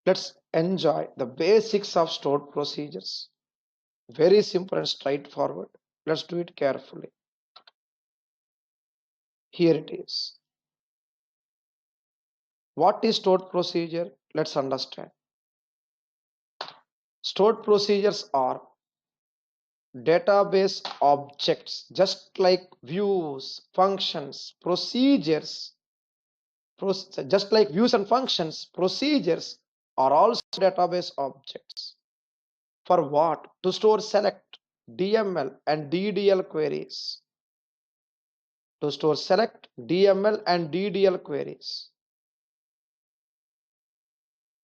Let's enjoy the basics of stored procedures. Very simple and straightforward. Let's do it carefully. Here it is. What is stored procedure? Let's understand. Stored procedures are database objects, just like views, functions, procedures. Just like views and functions, procedures are also database objects. For what? To store select, DML and DDL queries. To store select, DML and DDL queries.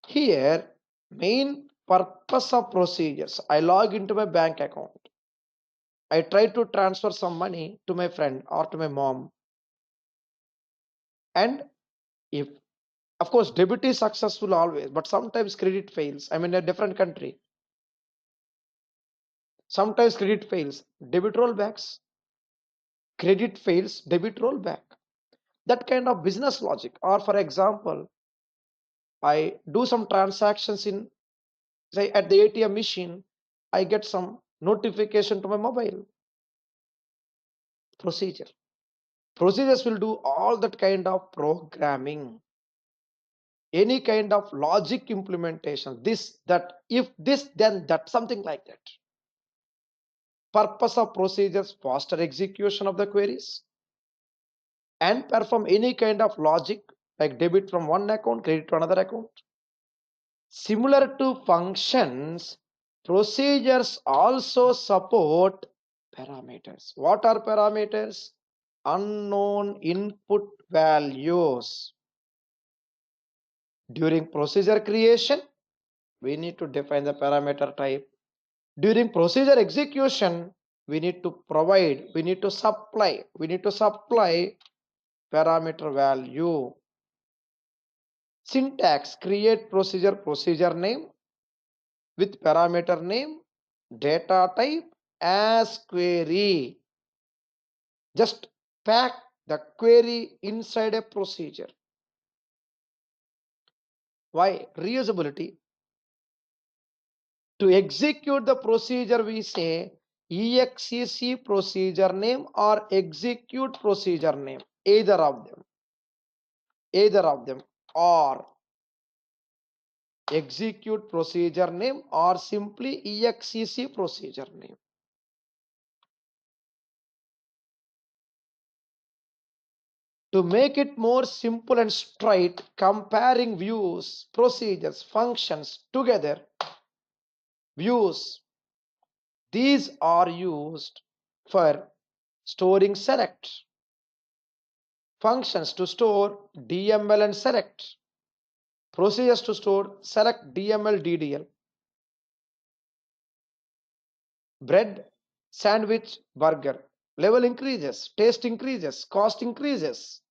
Here, main purpose of procedures. I log into my bank account. I try to transfer some money to my friend or to my mom. And if, of course, debit is successful always, but sometimes credit fails. I'm in a different country. Sometimes credit fails. Debit rollbacks. Credit fails, debit rollback. That kind of business logic. Or for example, I do some transactions in, say, at the ATM machine, I get some notification to my mobile. Procedure. Procedures will do all that kind of programming, any kind of logic implementation, this, that, if this, then that, something like that. Purpose of procedures: faster execution of the queries and perform any kind of logic like debit from one account, credit to another account. Similar to functions, procedures also support parameters. What are parameters? Unknown input values. During procedure creation, we need to define the parameter type. During procedure execution, we need to supply parameter value. Syntax: create procedure name with parameter name, data type as query. Just pack the query inside a procedure. Why? Reusability. To execute the procedure, we say exec procedure name or execute procedure name, either of them, or execute procedure name or simply exec procedure name. To make it more simple and straight, comparing views, procedures, functions together, views, these are used for storing select, functions to store DML and select, procedures to store select, DML, DDL. Bread, sandwich, burger. Level increases, taste increases, cost increases,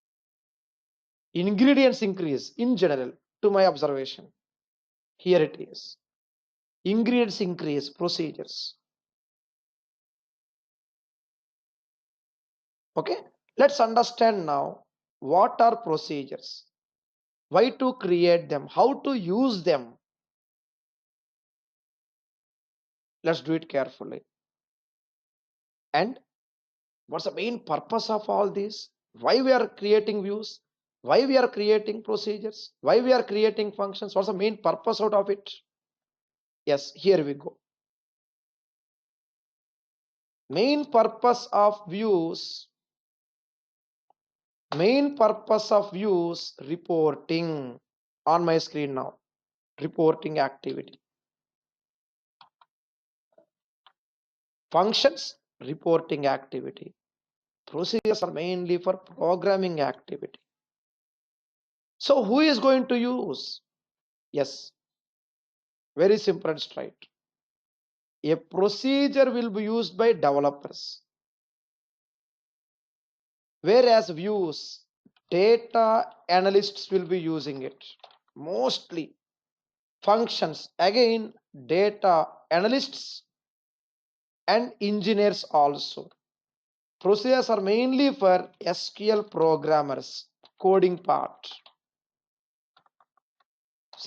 ingredients increase in general, to my observation. Here it is. Ingredients increase, procedures. Okay, let's understand now what are procedures, why to create them, how to use them. Let's do it carefully. And what's the main purpose of all this? Why we are creating views? Why we are creating procedures? Why we are creating functions? What's the main purpose out of it? Yes, here we go. Main purpose of views. Reporting. On my screen now. Reporting activity. Functions, reporting activity. Procedures are mainly for programming activity. So who is going to use? Yes, very simple and straight. A procedure will be used by developers, whereas views, data analysts will be using it. Mostly functions, again, data analysts and engineers also. Procedures are mainly for SQL programmers, coding part.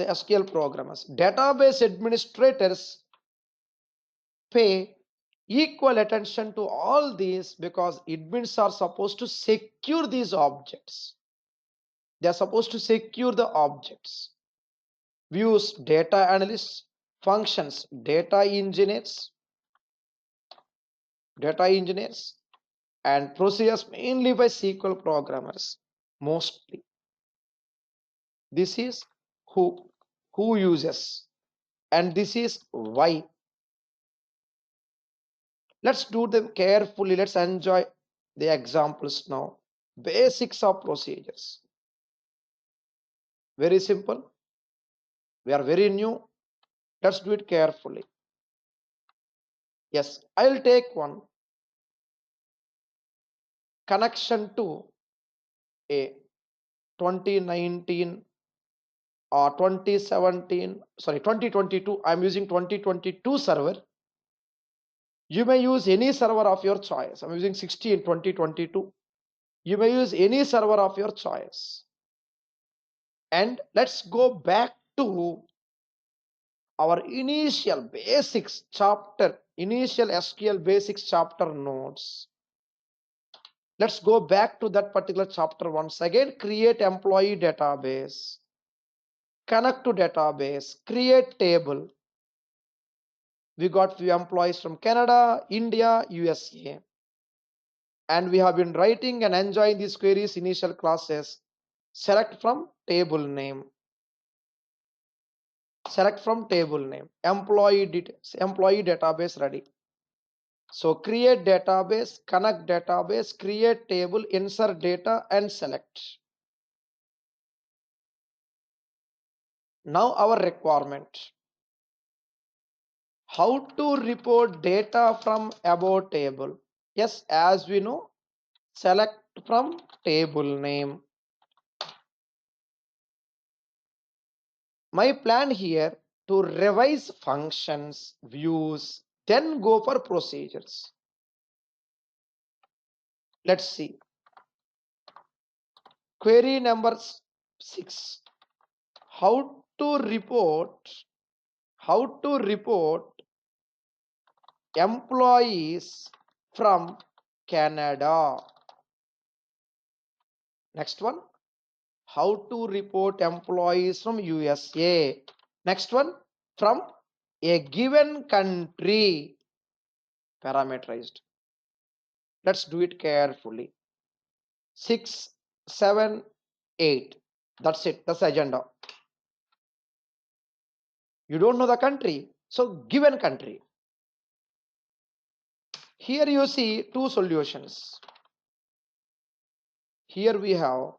SQL programmers. Database administrators pay equal attention to all these because admins are supposed to secure these objects. They are supposed to secure the objects. Views, data analysts, functions, data engineers, and procedures mainly by SQL programmers. Mostly. This is who uses, and this is why. Let's do them carefully. Let's enjoy the examples now. Basics of procedures. Very simple. We are very new. Let's do it carefully. Yes, I'll take one. Connection to a 2019 or 2017, sorry, 2022. I'm using 2022 server. You may use any server of your choice. I'm using 60 in 2022. You may use any server of your choice. And let's go back to our initial basics chapter, initial SQL basics chapter notes. Let's go back to that particular chapter once again. Create employee database, connect to database, create table. We got few employees from Canada, India, USA. And we have been writing and enjoying these queries initial classes. Select from table name. Select from table name. Employee database ready. So create database, connect database, create table, insert data and select. Now our requirement. How to report data from above table? Yes, as we know, select from table name. My plan here to revise functions, views, then go for procedures. Let's see. Query number 6. How to report employees from Canada. Next one. How to report employees from USA. Next one. From a given country. Parameterized. Let's do it carefully. 6, 7, 8. That's it. That's the agenda. You don't know the country. So given country. Here you see two solutions. Here we have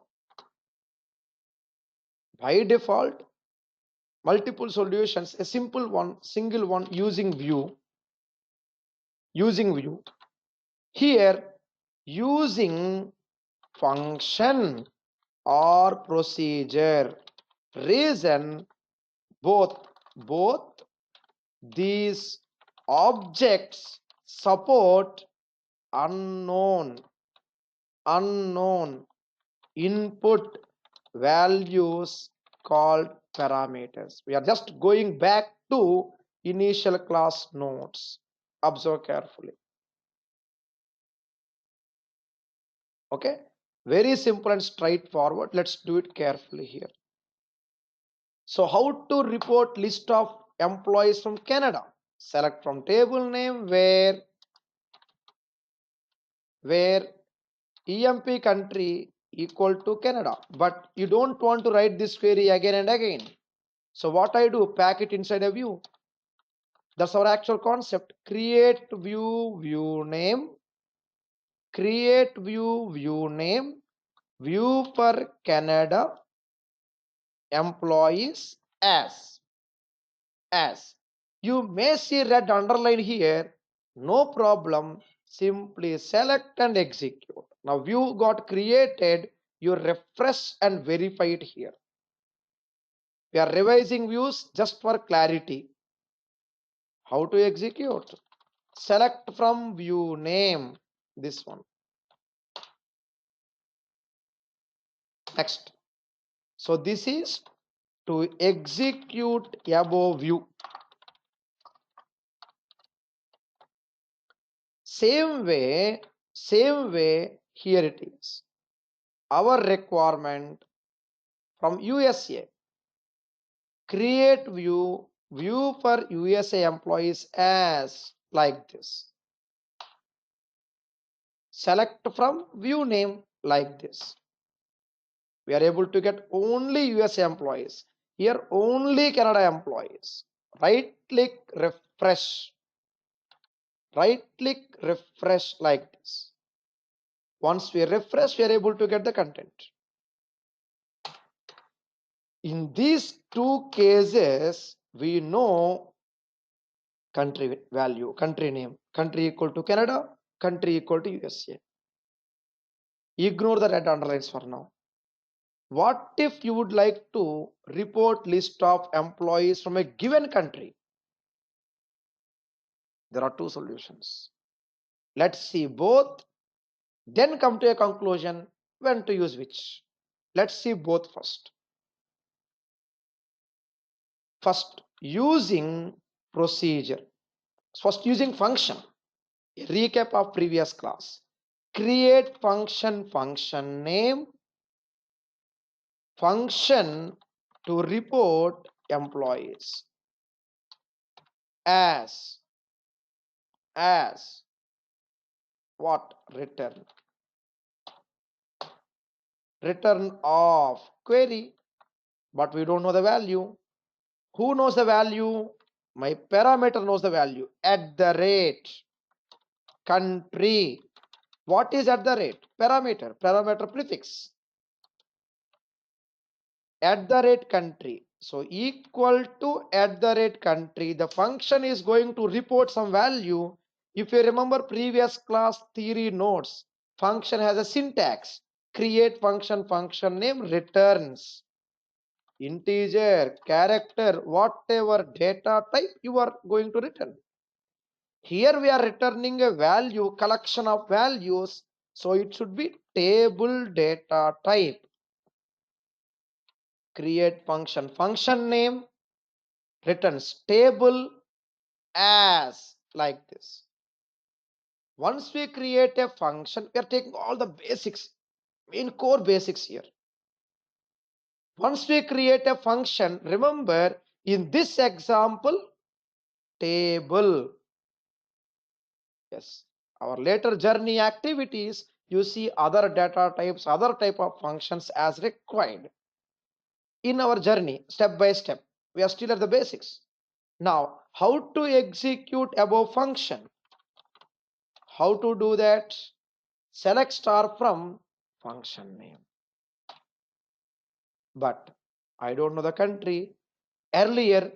by default multiple solutions, a simple one, single one using view. Here using function or procedure. Reason both these objects support unknown input values called parameters. We are just going back to initial class notes. Observe carefully. Okay, very simple and straightforward. Let's do it carefully here. So how to report list of employees from Canada? Select from table name where EMP country equal to Canada, but you don't want to write this query again and again. So what I do, pack it inside a view. That's our actual concept. Create view name, create view name, view for Canada, employees as. You may see red underline here. No problem. Simply select and execute. Now view got created. You refresh and verify it here. We are revising views just for clarity. How to execute? Select from view name. This one. Next. So this is to execute above view. Same way here it is. Our requirement from USA, create view for USA employees as like this. Select from view name like this. We are able to get only USA employees. Here only Canada employees. Right click refresh. Right click refresh like this. Once we refresh, we are able to get the content. In these two cases, we know country value, country name, country equal to Canada, country equal to USA. Ignore the red underlines for now. What if you would like to report list of employees from a given country? There are two solutions. Let's see both, then come to a conclusion when to use which. Let's see both first. First, using procedure. First, using function. A recap of previous class. Create function name, function to report employees as what? Return of query, but we don't know the value. Who knows the value? My parameter knows the value. At the rate country. What is at the rate? Parameter prefix. At the rate country. So equal to at the rate country. The function is going to report some value. If you remember previous class theory notes, function has a syntax. Create function name returns integer, character, whatever data type you are going to return. Here we are returning a value, collection of values, so it should be table data type. Create function name returns table as like this. Once we create a function, we are taking all the basics, main core basics here. Once we create a function, remember in this example, table. Yes, our later journey activities, you see other data types, other type of functions as required. In our journey, step by step, we are still at the basics. Now, how to execute above function? How to do that? Select star from function name. But I don't know the country. Earlier,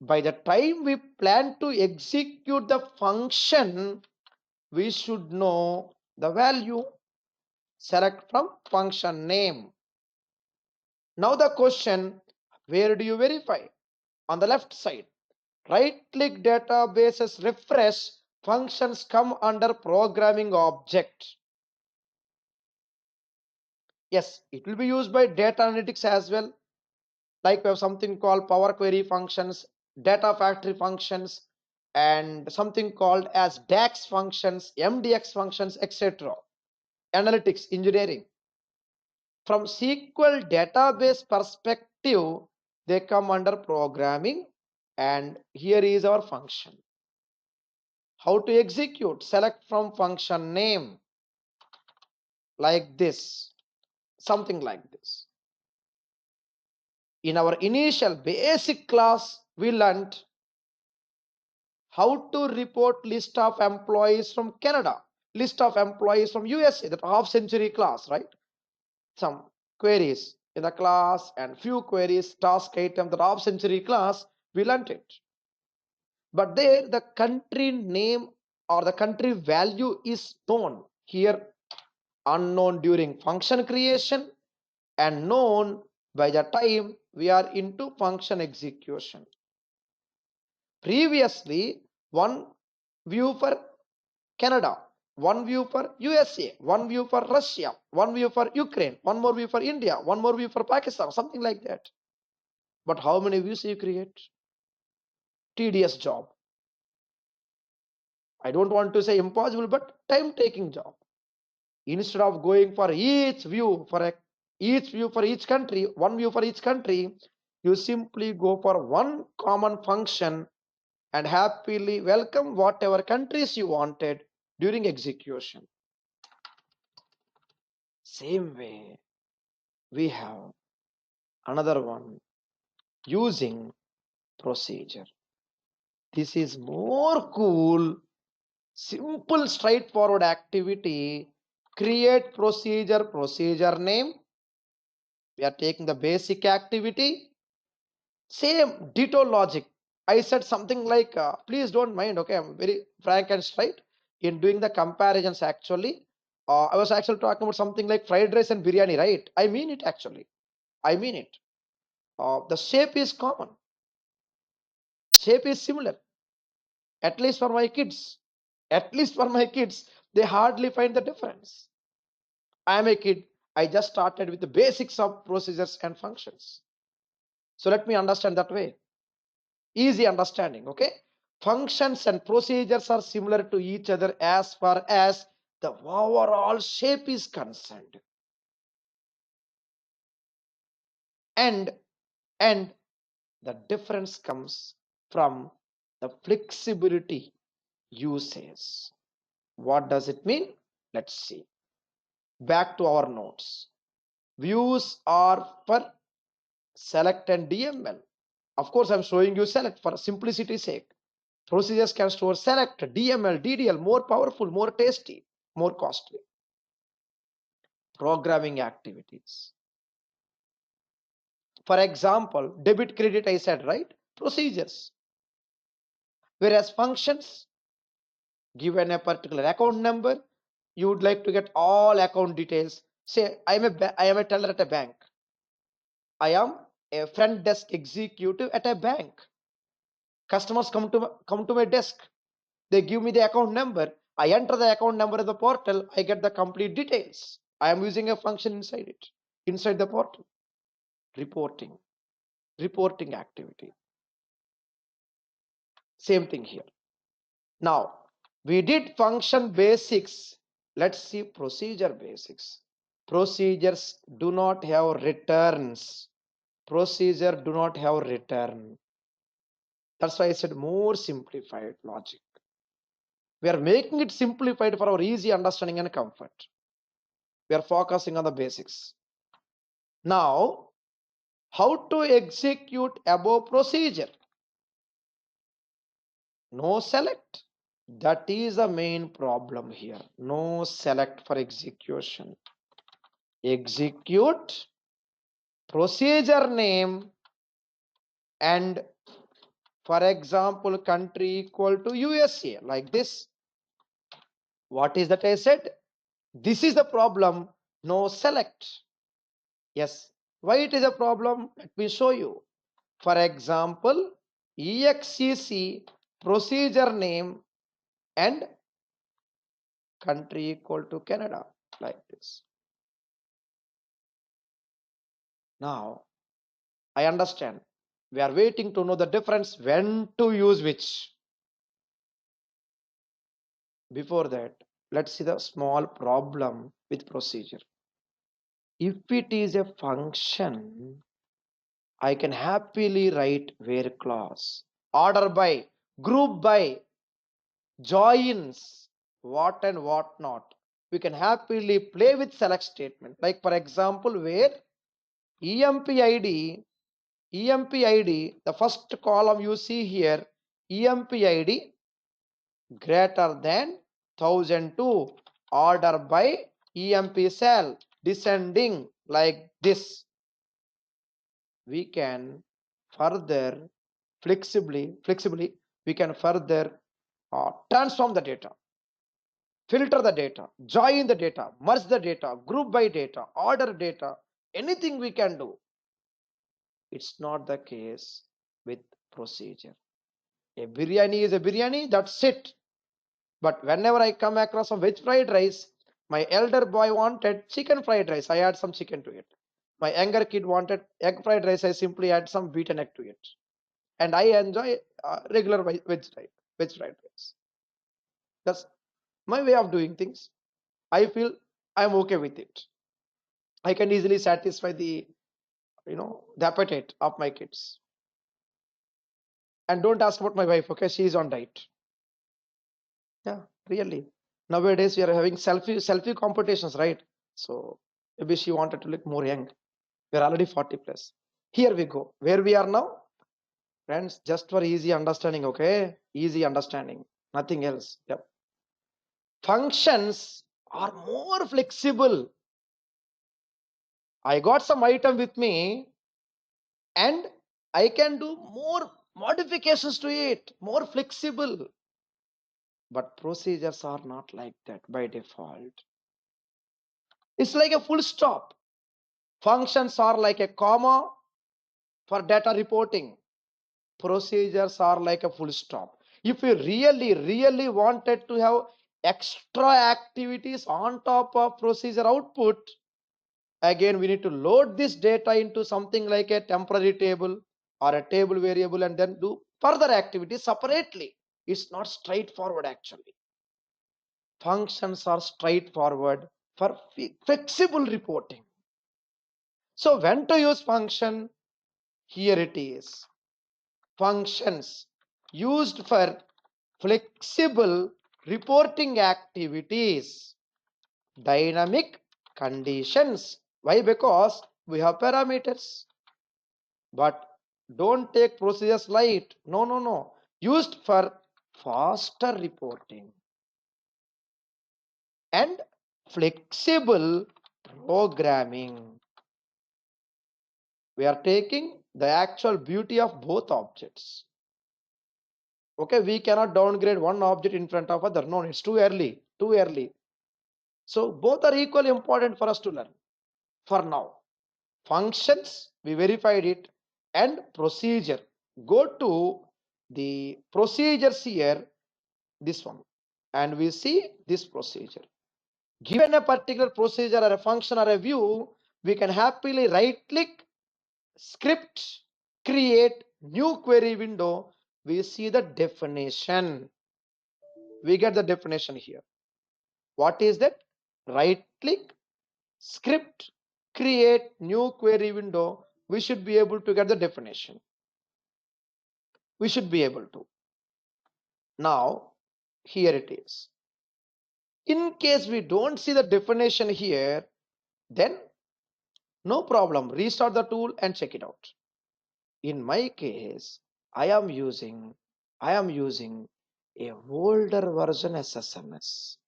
by the time we plan to execute the function, we should know the value. Select from function name. Now the question, where do you verify? On the left side, right click databases, refresh, functions come under programming object. Yes, it will be used by data analytics as well. Like we have something called Power Query functions, Data Factory functions, and something called as DAX functions, MDX functions, etc. Analytics, engineering. From SQL database perspective, they come under programming, and here is our function. How to execute? Select from function name like this, something like this. In our initial basic class, we learned how to report list of employees from Canada, list of employees from USA, that half century class, right? Some queries in the class and few queries, task item, the half century class, we learned it. But there the country name or the country value is known. Here unknown during function creation and known by the time we are into function execution. Previously, one view for Canada, one view for USA, one view for Russia, one view for Ukraine, one more view for India, one more view for Pakistan, something like that. But how many views you create? Tedious job. I don't want to say impossible, but time taking job. Instead of going for each view for each country, one view for each country, you simply go for one common function and happily welcome whatever countries you wanted during execution. Same way, we have another one, using procedure. This is more cool, simple, straightforward activity. Create procedure name. We are taking the basic activity. Same ditto logic. I said something like, please don't mind, okay? I'm very frank and straight in doing the comparisons actually. I was actually talking about something like fried rice and biryani, right? I mean it actually. I mean it. The shape is common, shape is similar, at least for my kids. At least for my kids, they hardly find the difference. I am a kid. I just started with the basics of procedures and functions. So let me understand that way. Easy understanding, okay? Functions and procedures are similar to each other as far as the overall shape is concerned. And and the difference comes from the flexibility usage. What does it mean? Let's see. Back to our notes. Views are for select and DML. Of course, I'm showing you select for simplicity's sake. Procedures can store select, DML, DDL, more powerful, more tasty, more costly. Programming activities. For example, debit credit, I said, right? Procedures. Whereas functions, given a particular account number, you would like to get all account details. Say, I am a teller at a bank. I am a front desk executive at a bank. Customers come to my desk. They give me the account number. I enter the account number in the portal. I get the complete details. I am using a function inside it, inside the portal. Reporting, reporting activity. Same thing here. Now, we did function basics. Let's see procedure basics. Procedures do not have returns. Procedure do not have return. That's why I said more simplified logic. We are making it simplified for our easy understanding and comfort. We are focusing on the basics. Now, how to execute above procedure? No select. That is the main problem here. No select for execution. Execute procedure name and, for example, country equal to USA, like this. What is that I said? This is the problem. No select. Yes. Why it is a problem? Let me show you. For example, EXCC procedure name and country equal to Canada, like this. Now, I understand. We are waiting to know the difference when to use which. Before that, let's see the small problem with procedure. If it is a function, I can happily write where clause, order by, group by, joins, what and what not. We can happily play with select statement. Like for example, where EMP ID, the first column you see here, EMP ID greater than 1002, order by EMP cell descending, like this. We can further flexibly we can further transform the data, filter the data, join the data, merge the data, group by data, order data, anything we can do. It's not the case with procedure. A biryani is a biryani, that's it. But whenever I come across some veg fried rice, my elder boy wanted chicken fried rice. I add some chicken to it. My younger kid wanted egg fried rice. I simply add some beaten egg to it. And I enjoy regular veg fried rice. That's my way of doing things. I feel I'm okay with it. I can easily satisfy the appetite of my kids. And don't ask about my wife, okay? She is on diet. Yeah, really. Nowadays we are having selfie competitions, right? So maybe she wanted to look more young. We're already 40 plus. Here we go. Where we are now, friends, just for easy understanding, okay? Easy understanding, nothing else. Yep. Functions are more flexible. I got some item with me and I can do more modifications to it, more flexible. But procedures are not like that by default. It's like a full stop. Functions are like a comma for data reporting. Procedures are like a full stop. If you really wanted to have extra activities on top of procedure output, again we need to load this data into something like a temporary table or a table variable and then do further activities separately. It's not straightforward actually. Functions are straightforward for flexible reporting. So when to use function? Here it is. Functions used for flexible reporting activities, dynamic conditions. Why? Because we have parameters. But don't take procedures light. No, no, no. Used for faster reporting and flexible programming. We are taking the actual beauty of both objects. Okay, we cannot downgrade one object in front of other. No, it's too early. Too early. So both are equally important for us to learn. For now, functions, we verified it, and procedure. Go to the procedures here, this one, and we see this procedure. Given a particular procedure or a function or a view, we can happily right click, script, create new query window. We see the definition. We get the definition here. What is that? Right click, script, create new query window. We should be able to get the definition. We should be able to. Now, here it is. In case we don't see the definition here, then no problem. Restart the tool and check it out. In my case, I am using a older version SSMS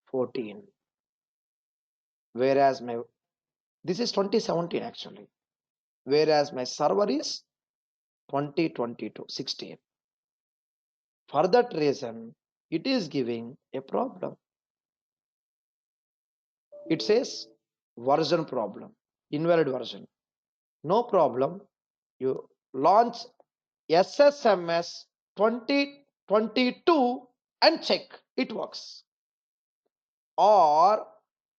14, whereas this is 2017 actually, whereas my server is 2022 16. For that reason, it is giving a problem. It says version problem, invalid version. No problem. You launch SSMS 2022 and check it works. Or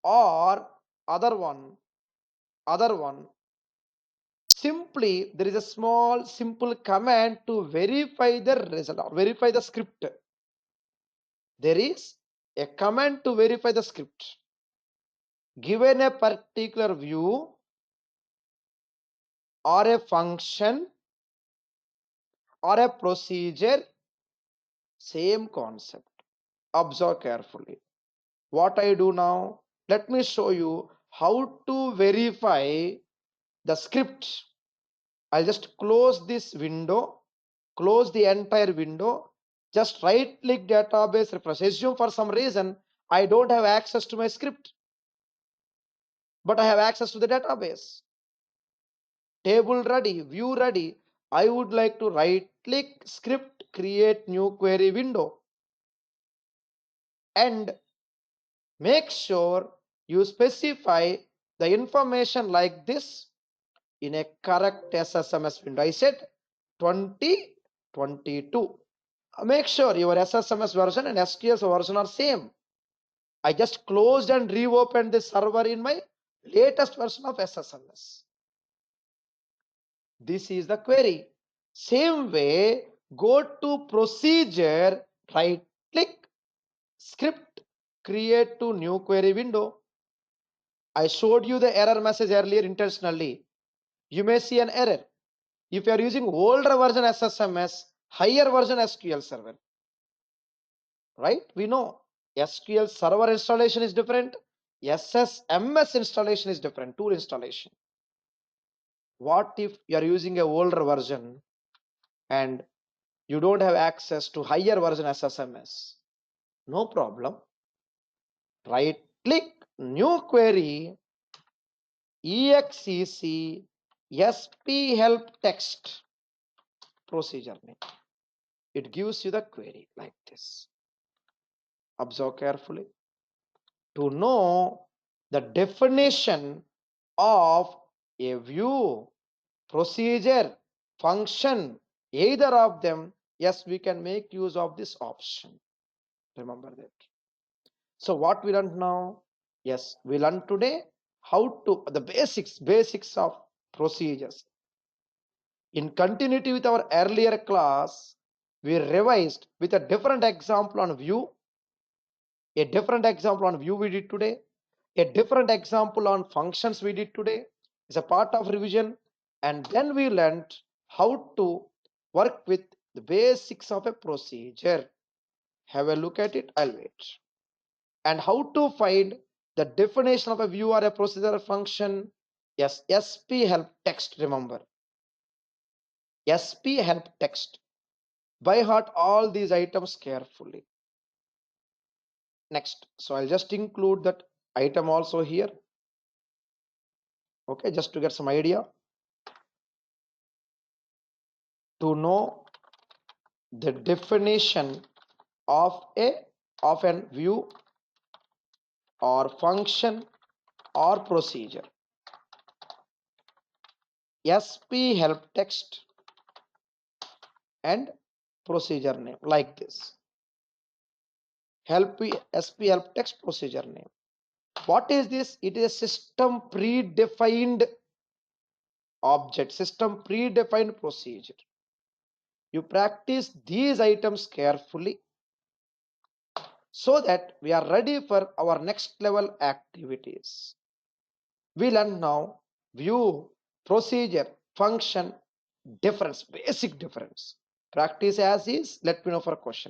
other one, simply there is a small simple command to verify the result or verify the script. There is a command to verify the script. Given a particular view or a function or a procedure, same concept. Observe carefully. What I do now, let me show you how to verify the script. I'll just close this window, close the entire window, just right click database refresh. Assume for some reason I don't have access to my script, but I have access to the database. Table ready, view ready. I would like to right click script, create new query window, and make sure you specify the information like this in a correct SSMS window. I said 2022. Make sure your SSMS version and STS version are same. I just closed and reopened the server in my latest version of SSMS. This is the query. Same way, go to procedure, right click, script, create to new query window. I showed you the error message earlier intentionally. You may see an error if you are using older version SSMS, higher version SQL Server. Right? We know SQL Server installation is different. SSMS installation is different. Tool installation. What if you are using a older version and you don't have access to higher version SSMS? No problem. Right click, new query, exec sp help text, procedure name. It gives you the query like this. Observe carefully. To know the definition of a view, procedure, function, either of them, yes, we can make use of this option. Remember that. So what we learned now? Yes, we learned today how to the basics of procedures. In continuity with our earlier class, we revised with a different example on view, a different example on view we did today, a different example on functions we did today. It's a part of revision, and then we learned how to work with the basics of a procedure. Have a look at it. I'll wait. And how to find the definition of a view or a procedure function. Yes, sp help text. Remember, sp help text. By heart all these items carefully. Next, so I'll just include that item also here. Okay, just to get some idea. To know the definition of an view or function or procedure, sp help text and procedure name like this. Sp help text, procedure name. What is this? It is a system predefined object, system predefined procedure. You practice these items carefully so that we are ready for our next level activities. We learn now view, procedure, function, difference, basic difference. Practice as is. Let me know for a question.